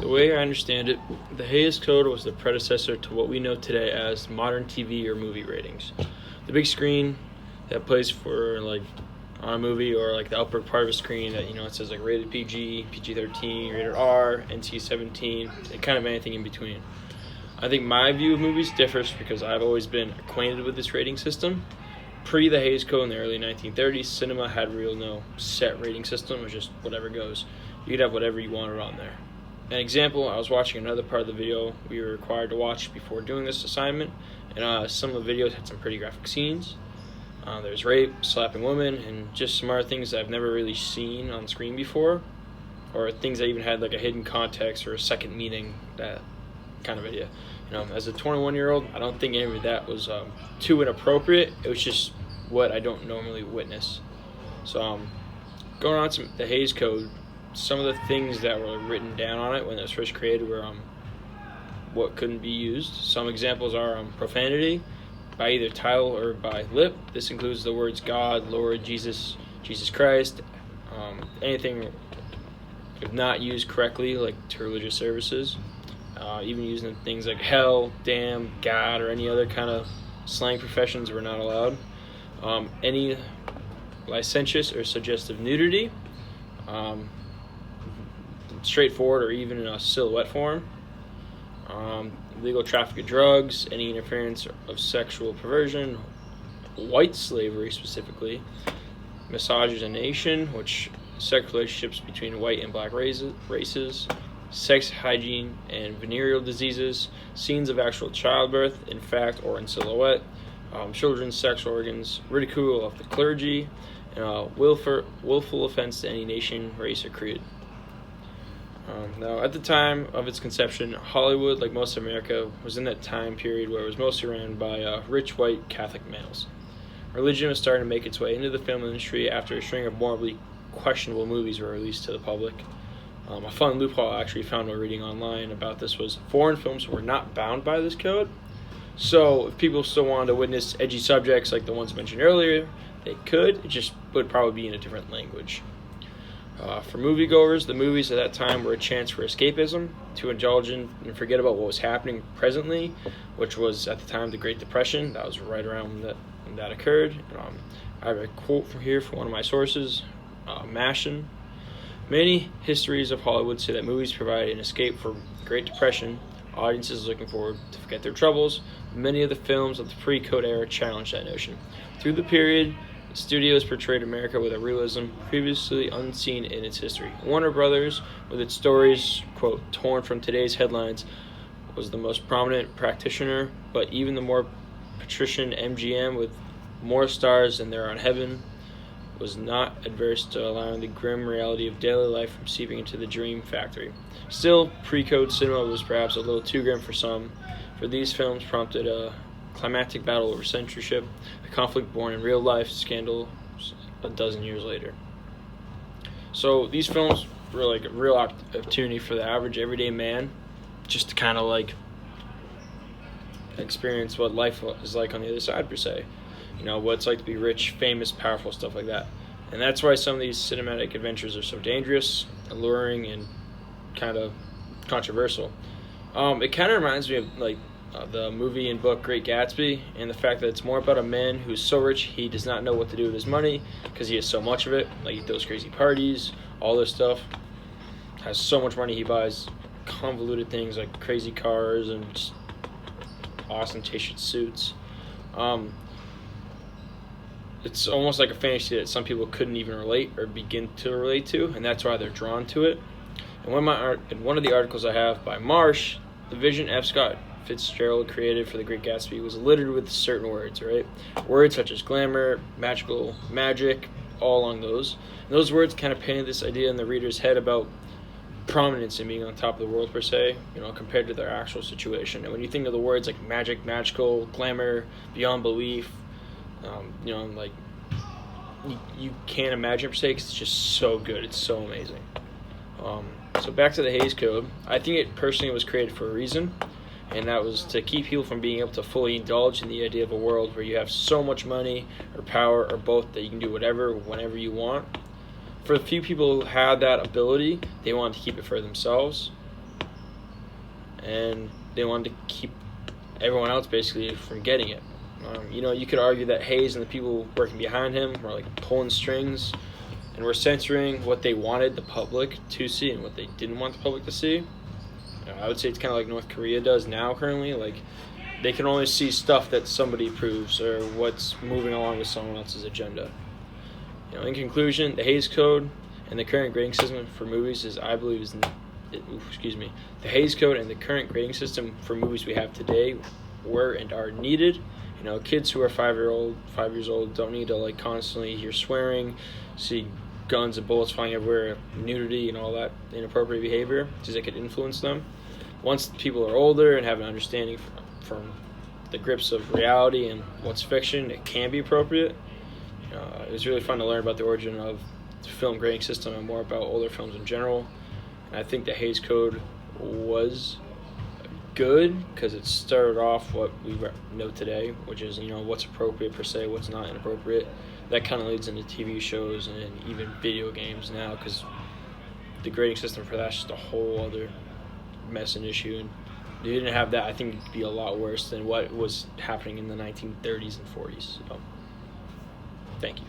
The way I understand it, the Hays Code was the predecessor to what we know today as modern TV or movie ratings. The big screen that plays for on a movie, or the upper part of a screen that it says rated PG, PG-13, rated R, NC-17, and kind of anything in between. I think my view of movies differs because I've always been acquainted with this rating system. Pre the Hays Code in the early 1930s, cinema had no set rating system. It was just whatever goes. You could have whatever you wanted on there. An example, I was watching another part of the video we were required to watch before doing this assignment, and some of the videos had some pretty graphic scenes. There's rape, slapping women, and just some other things that I've never really seen on screen before, or things that even had a hidden context or a second meaning, that kind of idea. As a 21-year-old, I don't think any of that was too inappropriate. It was just what I don't normally witness. So going on to the Hays Code, some of the things that were written down on it when it was first created were what couldn't be used. Some examples are profanity by either title or by lip. This includes the words God, Lord, Jesus, Jesus Christ, anything if not used correctly, to religious services. Even using things like hell, damn, God, or any other kind of slang professions were not allowed. Any licentious or suggestive nudity, straightforward or even in a silhouette form. Legal traffic of drugs, any interference of sexual perversion, white slavery specifically, miscegenation, which sex relationships between white and black races, sex hygiene and venereal diseases, scenes of actual childbirth, in fact or in silhouette, children's sexual organs, ridicule of the clergy, and willful offense to any nation, race, or creed. Now, at the time of its conception, Hollywood, like most of America, was in that time period where it was mostly ran by rich white Catholic males. Religion was starting to make its way into the film industry after a string of morally questionable movies were released to the public. A fun loophole I actually found while reading online about this was foreign films were not bound by this code. So if people still wanted to witness edgy subjects like the ones mentioned earlier, they could. It just would probably be in a different language. For moviegoers, the movies at that time were a chance for escapism, to indulge in and forget about what was happening presently, which was at the time the Great Depression. That was right around when that occurred. I have a quote from here from one of my sources, Mashin. Many histories of Hollywood say that movies provide an escape for Great Depression. Audiences looking forward to forget their troubles. Many of the films of the pre-code era challenged that notion. Through the period, the studios portrayed America with a realism previously unseen in its history. Warner Brothers, with its stories, quote, torn from today's headlines, was the most prominent practitioner, but even the more patrician MGM, with more stars than there are in heaven, was not adverse to allowing the grim reality of daily life from seeping into the dream factory. Still, pre-code cinema was perhaps a little too grim for some, for these films prompted a climactic battle over censorship, a conflict born in real life scandal a dozen years later. So these films were a real opportunity for the average everyday man just to kind of experience what life is like on the other side, per se. What it's like to be rich, famous, powerful, stuff like that. And that's why some of these cinematic adventures are so dangerous, alluring, and kind of controversial. It kind of reminds me of the movie and book Great Gatsby, and the fact that it's more about a man who's so rich he does not know what to do with his money because he has so much of it. He throws crazy parties, all this stuff. Has so much money he buys convoluted things like crazy cars and just ostentatious suits. It's almost like a fantasy that some people couldn't even relate or begin to relate to, and that's why they're drawn to it. And one of the articles I have by Marsh, the vision F. Scott Fitzgerald created for The Great Gatsby was littered with certain words, right? Words such as glamour, magical, magic, all along those. And those words kind of painted this idea in the reader's head about prominence and being on top of the world, per se, compared to their actual situation. And when you think of the words like magic, magical, glamour, beyond belief, you can't imagine, per se, because it's just so good. It's so amazing. So back to the Hays Code. I think it personally was created for a reason, and that was to keep people from being able to fully indulge in the idea of a world where you have so much money or power or both that you can do whatever, whenever you want. For the few people who had that ability, they wanted to keep it for themselves. and they wanted to keep everyone else basically from getting it. You could argue that Hayes and the people working behind him were like pulling strings and were censoring what they wanted the public to see and what they didn't want the public to see. I would say it's kind of like North Korea does now currently. Like, they can only see stuff that somebody approves or what's moving along with someone else's agenda. In conclusion, the Hayes Code and the current grading system for movies the Hayes Code and the current grading system for movies we have today were and are needed. Kids who are 5 years old don't need to like constantly hear swearing, see guns and bullets flying everywhere, nudity and all that inappropriate behavior, because it could influence them. Once people are older and have an understanding from the grips of reality and what's fiction, it can be appropriate. It was really fun to learn about the origin of the film grading system and more about older films in general. And I think the Hayes Code was good because it started off what we know today, which is what's appropriate per se, what's not inappropriate. That kind of leads into TV shows and even video games now, because the grading system for that's just a whole other mess and issue. And if you didn't have that, I think it'd be a lot worse than what was happening in the 1930s and 40s. So, thank you.